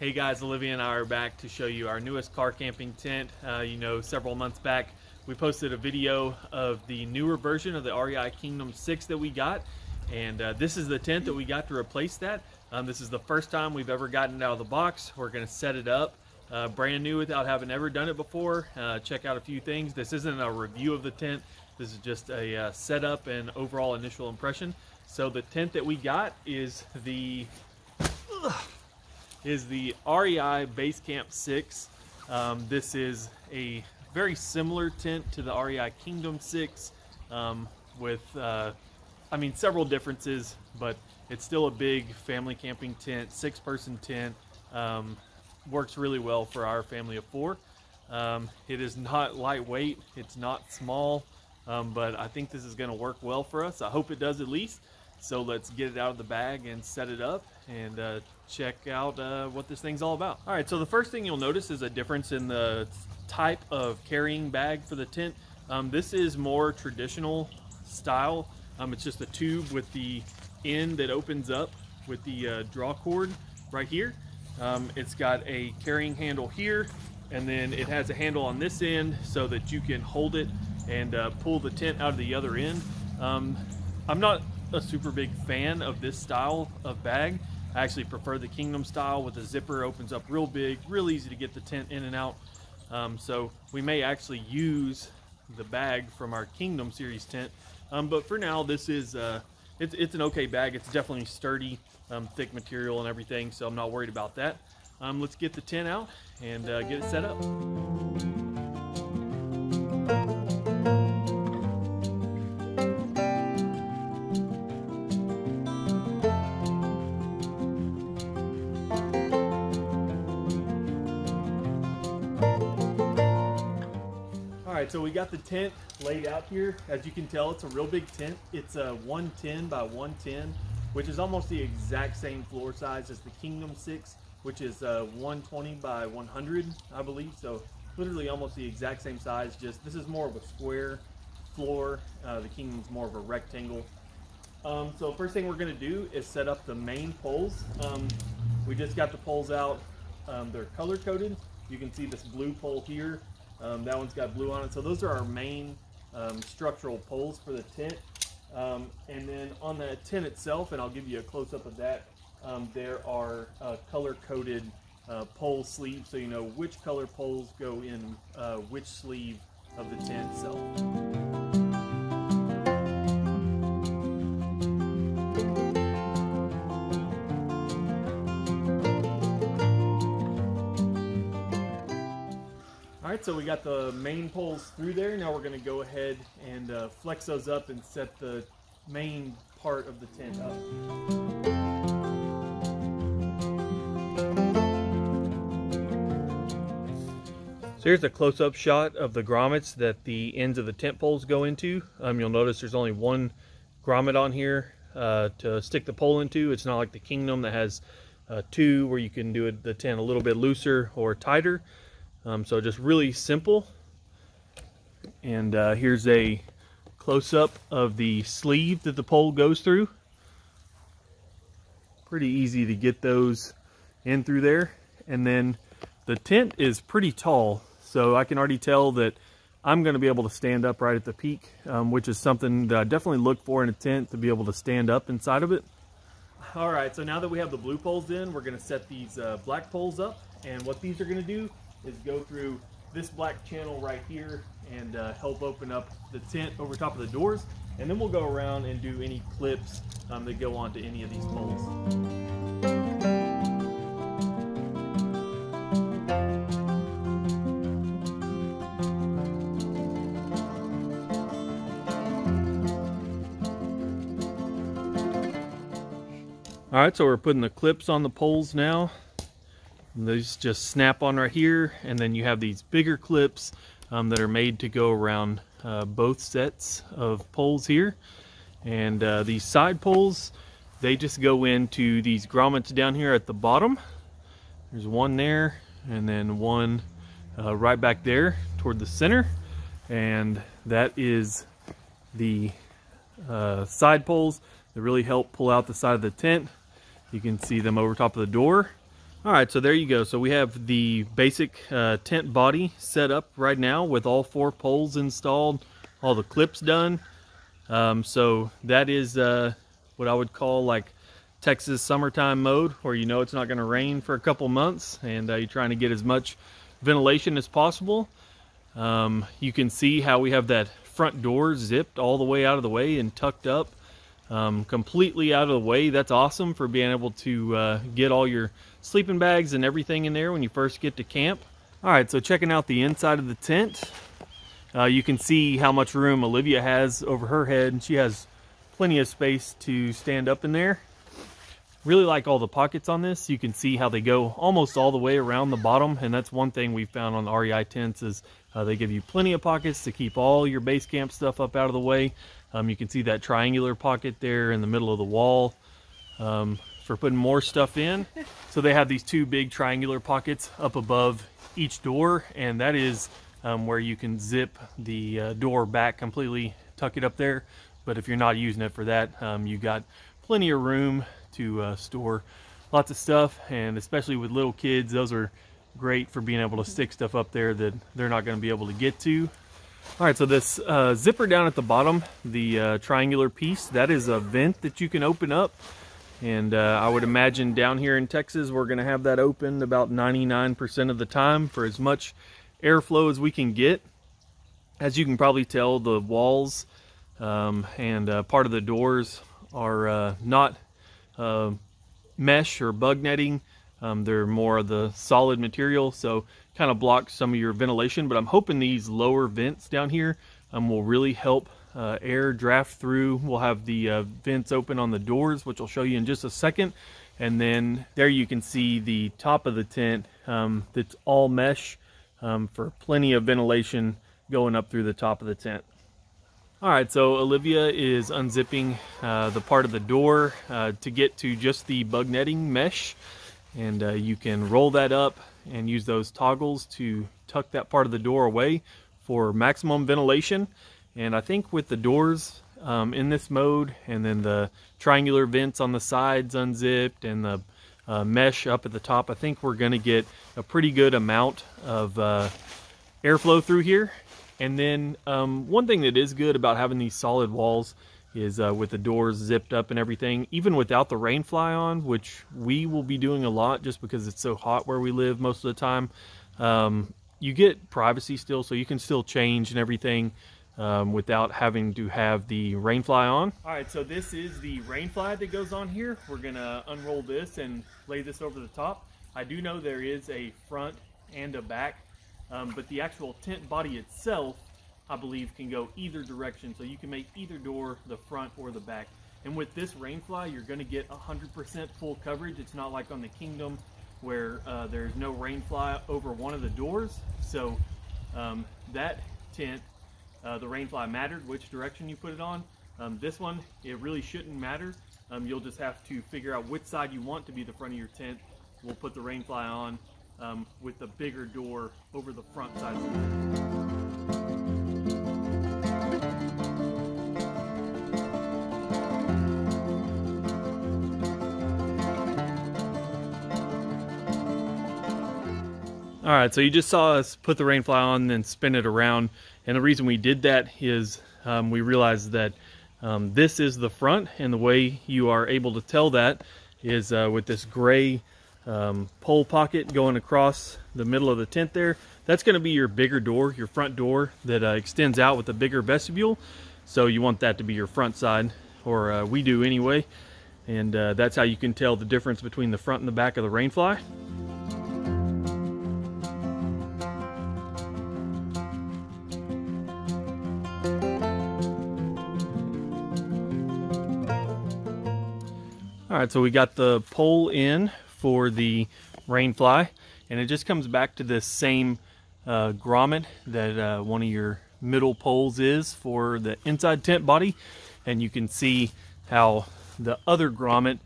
Hey guys, Olivia and I are back to show you our newest car camping tent. Several months back we posted a video of the newer version of the REI Kingdom 6 that we got, and this is the tent that we got to replace that. This is the first time we've ever gotten it out of the box. We're going to set it up brand new without having ever done it before. Check out a few things. This isn't a review of the tent. This is just a setup and overall initial impression. So the tent that we got is the REI Base Camp 6. This is a very similar tent to the REI Kingdom 6 with several differences, but it's still a big family camping tent, 6-person tent. Works really well for our family of 4. It is not lightweight, it's not small, but I think this is going to work well for us. I hope it does at least. So let's get it out of the bag and set it up and check out what this thing's all about. All right, so the first thing you'll notice is a difference in the type of carrying bag for the tent. This is more traditional style. It's just a tube with the end that opens up with the draw cord right here. It's got a carrying handle here, and then it has a handle on this end so that you can hold it and pull the tent out of the other end. I'm not a super big fan of this style of bag. I actually prefer the Kingdom style with the zipper, opens up real big, real easy to get the tent in and out. So we may actually use the bag from our Kingdom series tent, but for now this is it's an okay bag. It's definitely sturdy, thick material and everything, so I'm not worried about that. Let's get the tent out and get it set up. Alright, so we got the tent laid out here. As you can tell, it's a real big tent. It's a 110 by 110, which is almost the exact same floor size as the Kingdom 6, which is 120 by 100, I believe. So literally almost the exact same size, just this is more of a square floor. The Kingdom's more of a rectangle. So first thing we're going to do is set up the main poles. We just got the poles out. They're color coded. You can see this blue pole here. That one's got blue on it. So those are our main structural poles for the tent. And then on the tent itself, and I'll give you a close-up of that, there are color-coded pole sleeves, so you know which color poles go in which sleeve of the tent itself. Alright, so we got the main poles through there. Now we're going to go ahead and flex those up and set the main part of the tent up. So here's a close-up shot of the grommets that the ends of the tent poles go into. You'll notice there's only one grommet on here to stick the pole into. It's not like the Kingdom that has 2 where you can do the tent a little bit looser or tighter. So just really simple. And here's a close-up of the sleeve that the pole goes through. Pretty easy to get those in through there. And then the tent is pretty tall, so I can already tell that I'm going to be able to stand up right at the peak, which is something that I definitely look for in a tent, to be able to stand up inside of it. Alright, so now that we have the blue poles in, we're going to set these black poles up. And what these are going to do is go through this black channel right here and help open up the tent over top of the doors. And then we'll go around and do any clips that go onto any of these poles. Alright, so we're putting the clips on the poles now. These just snap on right here, and then you have these bigger clips that are made to go around both sets of poles here. And these side poles, they just go into these grommets down here at the bottom. There's one there, and then one right back there toward the center. And that is the side poles that really help pull out the side of the tent. You can see them over top of the door. All right, so there you go. So we have the basic tent body set up right now with all 4 poles installed, all the clips done. So that is what I would call like Texas summertime mode, where you know it's not going to rain for a couple months, and you're trying to get as much ventilation as possible. You can see how we have that front door zipped all the way out of the way and tucked up, completely out of the way. That's awesome for being able to get all your sleeping bags and everything in there when you first get to camp. All right, so checking out the inside of the tent, you can see how much room Olivia has over her head, and she has plenty of space to stand up in there. Really like all the pockets on this. You can see how they go almost all the way around the bottom, and that's one thing we found on the REI tents is they give you plenty of pockets to keep all your base camp stuff up out of the way. You can see that triangular pocket there in the middle of the wall for putting more stuff in. So they have these 2 big triangular pockets up above each door, and that is where you can zip the door back completely, tuck it up there. But if you're not using it for that, you got plenty of room to store lots of stuff, and especially with little kids, those are great for being able to stick stuff up there that they're not going to be able to get to. All right, so this zipper down at the bottom, the triangular piece, that is a vent that you can open up, and I would imagine down here in Texas we're going to have that open about 99% of the time for as much airflow as we can get. As you can probably tell, the walls and part of the doors are not mesh or bug netting. They're more of the solid material, so kind of blocks some of your ventilation, but I'm hoping these lower vents down here will really help air draft through. We'll have the vents open on the doors, which I'll show you in just a second, and then there you can see the top of the tent that's all mesh for plenty of ventilation going up through the top of the tent. All right, so Olivia is unzipping the part of the door to get to just the bug netting mesh, and you can roll that up and use those toggles to tuck that part of the door away for maximum ventilation. And I think with the doors in this mode, and then the triangular vents on the sides unzipped, and the mesh up at the top, I think we're going to get a pretty good amount of airflow through here. And then one thing that is good about having these solid walls is with the doors zipped up and everything, even without the Rainfly on, which we will be doing a lot just because it's so hot where we live most of the time, you get privacy still, so you can still change and everything without having to have the Rainfly on. All right, so this is the Rainfly that goes on here. We're gonna unroll this and lay this over the top. I do know there is a front and a back, but the actual tent body itself, I believe, can go either direction. So you can make either door the front or the back. And with this Rainfly, you're going to get 100% full coverage. It's not like on the Kingdom where there's no Rainfly over one of the doors. So that tent, the Rainfly mattered which direction you put it on. This one, it really shouldn't matter. You'll just have to figure out which side you want to be the front of your tent. We'll put the Rainfly on with the bigger door over the front side of the tent. All right, so you just saw us put the Rainfly on and then spin it around. And the reason we did that is we realized that this is the front, and the way you are able to tell that is with this gray pole pocket going across the middle of the tent there. That's going to be your bigger door, your front door that extends out with a bigger vestibule. So you want that to be your front side, or we do anyway. And that's how you can tell the difference between the front and the back of the Rainfly. All right, so we got the pole in for the Rainfly, and it just comes back to this same grommet that one of your middle poles is for the inside tent body. And you can see how the other grommet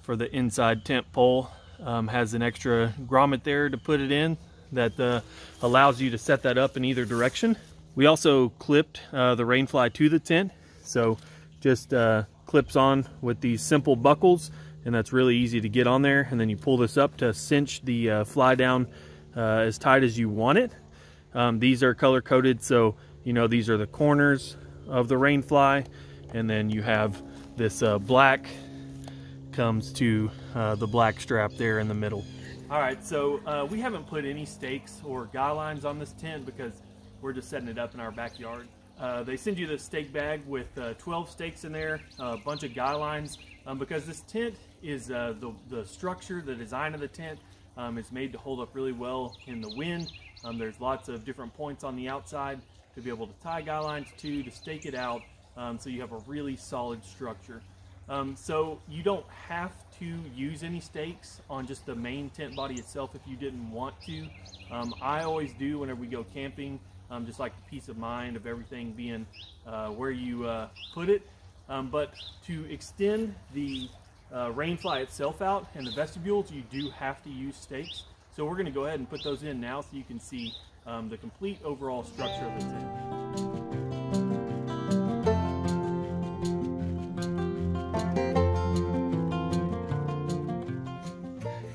for the inside tent pole has an extra grommet there to put it in that allows you to set that up in either direction. We also clipped the Rainfly to the tent, so just clips on with these simple buckles, and that's really easy to get on there. And then you pull this up to cinch the fly down as tight as you want it. These are color coded, so you know these are the corners of the Rainfly, and then you have this black comes to the black strap there in the middle. All right, so we haven't put any stakes or guy lines on this tent because we're just setting it up in our backyard. They send you the stake bag with 12 stakes in there, a bunch of guy lines, because this tent is the structure, the design of the tent is made to hold up really well in the wind. There's lots of different points on the outside to be able to tie guy lines to stake it out, so you have a really solid structure. So you don't have to use any stakes on just the main tent body itself if you didn't want to. I always do whenever we go camping, just like the peace of mind of everything being where you put it. But to extend the Rainfly itself out and the vestibules, you do have to use stakes. So we're going to go ahead and put those in now so you can see the complete overall structure of the tent.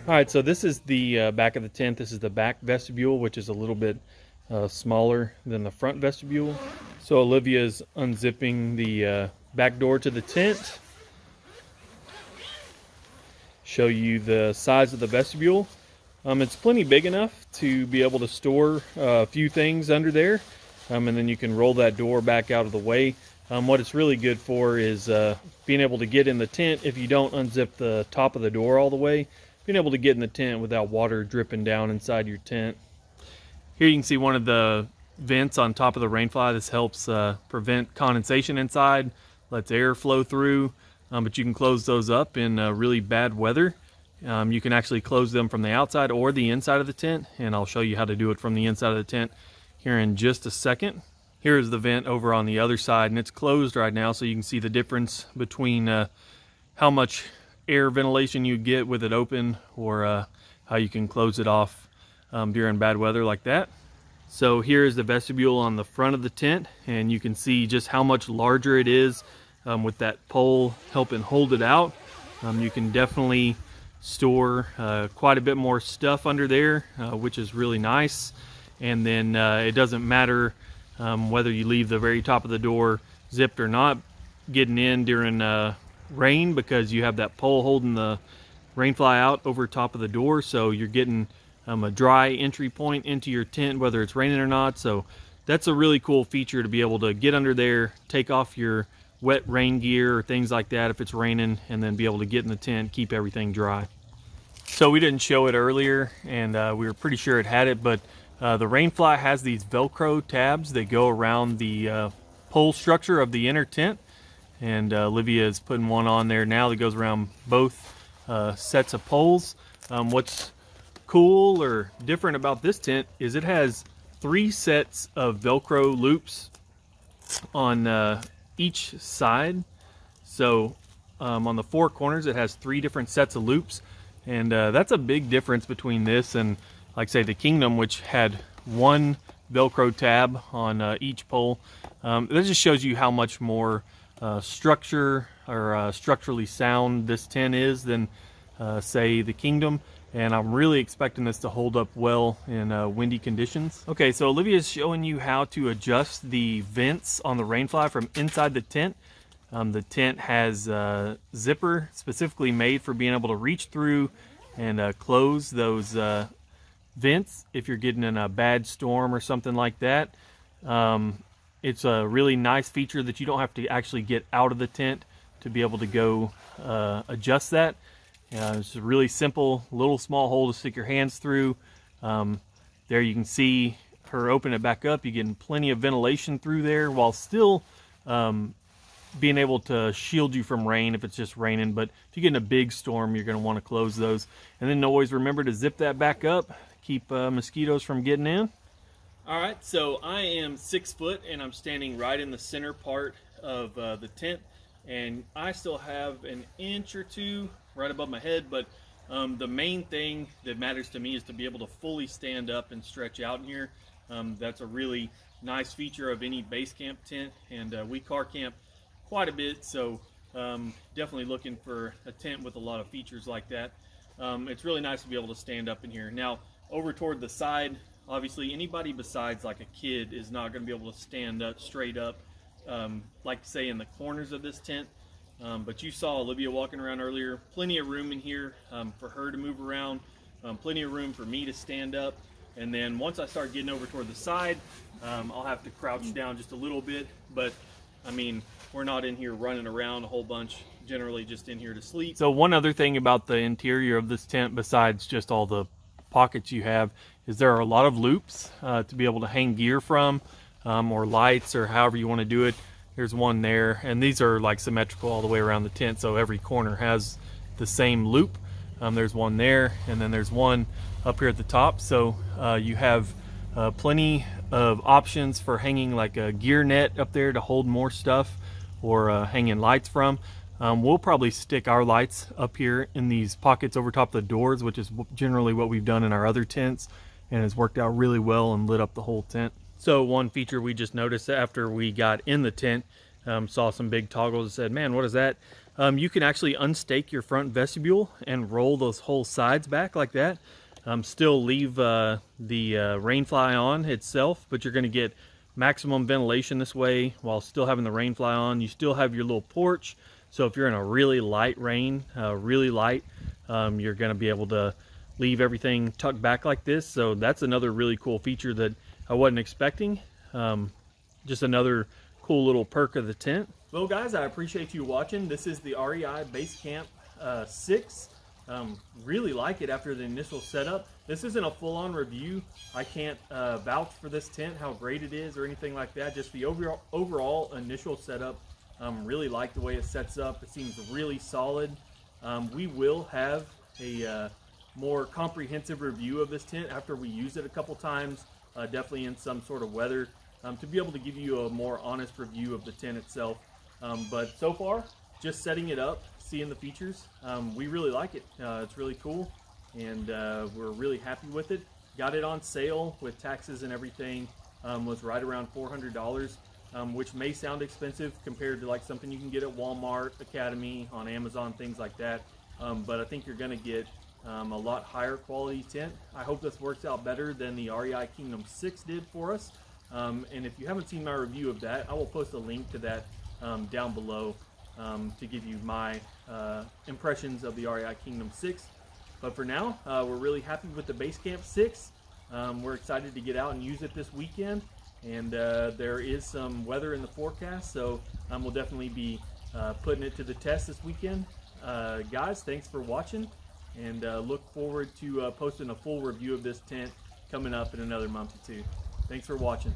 All right, so this is the back of the tent. This is the back vestibule, which is a little bit smaller than the front vestibule. So Olivia's unzipping the back door to the tent. Show you the size of the vestibule. It's plenty big enough to be able to store a few things under there, and then you can roll that door back out of the way. What it's really good for is being able to get in the tent if you don't unzip the top of the door all the way. Being able to get in the tent without water dripping down inside your tent. Here you can see one of the vents on top of the Rainfly. This helps prevent condensation inside, lets air flow through, but you can close those up in really bad weather. You can actually close them from the outside or the inside of the tent, and I'll show you how to do it from the inside of the tent here in just a second. Here's the vent over on the other side, and it's closed right now, so you can see the difference between how much air ventilation you get with it open, or how you can close it off during bad weather like that. So here's the vestibule on the front of the tent, and you can see just how much larger it is with that pole helping hold it out. You can definitely store quite a bit more stuff under there, which is really nice. And then it doesn't matter whether you leave the very top of the door zipped or not getting in during rain, because you have that pole holding the Rainfly out over top of the door, so you're getting a dry entry point into your tent whether it's raining or not. So that's a really cool feature, to be able to get under there, take off your wet rain gear or things like that if it's raining, and then be able to get in the tent, keep everything dry. So we didn't show it earlier, and we were pretty sure it had it, but the Rainfly has these Velcro tabs that go around the pole structure of the inner tent. And Olivia is putting one on there now that goes around both sets of poles. What's cool or different about this tent is it has 3 sets of Velcro loops on each side. So on the 4 corners it has 3 different sets of loops, and that's a big difference between this and, like, say, the Kingdom, which had 1 Velcro tab on each pole. That just shows you how much more structure or structurally sound this tent is than say the Kingdom, and I'm really expecting this to hold up well in windy conditions. Okay, so Olivia is showing you how to adjust the vents on the Rainfly from inside the tent. The tent has a zipper specifically made for being able to reach through and close those vents if you're getting in a bad storm or something like that. It's a really nice feature that you don't have to actually get out of the tent to be able to go adjust that. It's a really simple little small hole to stick your hands through. There you can see her open it back up. You're getting plenty of ventilation through there while still being able to shield you from rain if it's just raining. But if you get in a big storm, you're going to want to close those. And then always remember to zip that back up, keep mosquitoes from getting in. All right, so I am 6 foot and I'm standing right in the center part of the tent, and I still have an inch or two right above my head, but the main thing that matters to me is to be able to fully stand up and stretch out in here. That's a really nice feature of any base camp tent, and we car camp quite a bit, so definitely looking for a tent with a lot of features like that. It's really nice to be able to stand up in here. Now, over toward the side, obviously anybody besides like a kid is not going to be able to stand up straight up, like say in the corners of this tent. But you saw Olivia walking around earlier. Plenty of room in here for her to move around. Plenty of room for me to stand up. And then once I start getting over toward the side, I'll have to crouch down just a little bit. But I mean, we're not in here running around a whole bunch, generally just in here to sleep. So one other thing about the interior of this tent, besides just all the pockets you have, is there are a lot of loops to be able to hang gear from, or lights, or however you want to do it. There's one there, and these are like symmetrical all the way around the tent, so every corner has the same loop. There's one there, and then there's one up here at the top. So you have plenty of options for hanging like a gear net up there to hold more stuff, or hanging lights from. We'll probably stick our lights up here in these pockets over top the doors, which is generally what we've done in our other tents, and has worked out really well and lit up the whole tent. So one feature we just noticed after we got in the tent, saw some big toggles and said, man, what is that? You can actually unstake your front vestibule and roll those whole sides back like that. Still leave the Rainfly on itself, but you're going to get maximum ventilation this way while still having the Rainfly on. You still have your little porch, so if you're in a really light rain, really light, you're going to be able to leave everything tucked back like this. So that's another really cool feature that I wasn't expecting. Just another cool little perk of the tent. Well guys, I appreciate you watching. This is the REI Base Camp 6. Really like it after the initial setup. This isn't a full-on review. I can't vouch for this tent, how great it is or anything like that. Just the overall initial setup. Really like the way it sets up. It seems really solid. We will have a more comprehensive review of this tent after we use it a couple times, definitely in some sort of weather, to be able to give you a more honest review of the tent itself. But so far, just setting it up, seeing the features, we really like it. It's really cool, and we're really happy with it. Got it on sale with taxes and everything, was right around $400, which may sound expensive compared to like something you can get at Walmart, Academy, on Amazon, things like that. But I think you're gonna get a lot higher quality tent. I hope this works out better than the REI Kingdom 6 did for us. And if you haven't seen my review of that, I will post a link to that down below to give you my impressions of the REI Kingdom 6. But for now, we're really happy with the Base Camp 6. We're excited to get out and use it this weekend. And there is some weather in the forecast, so we'll definitely be putting it to the test this weekend. Guys, thanks for watching, and look forward to posting a full review of this tent coming up in another month or two. Thanks for watching.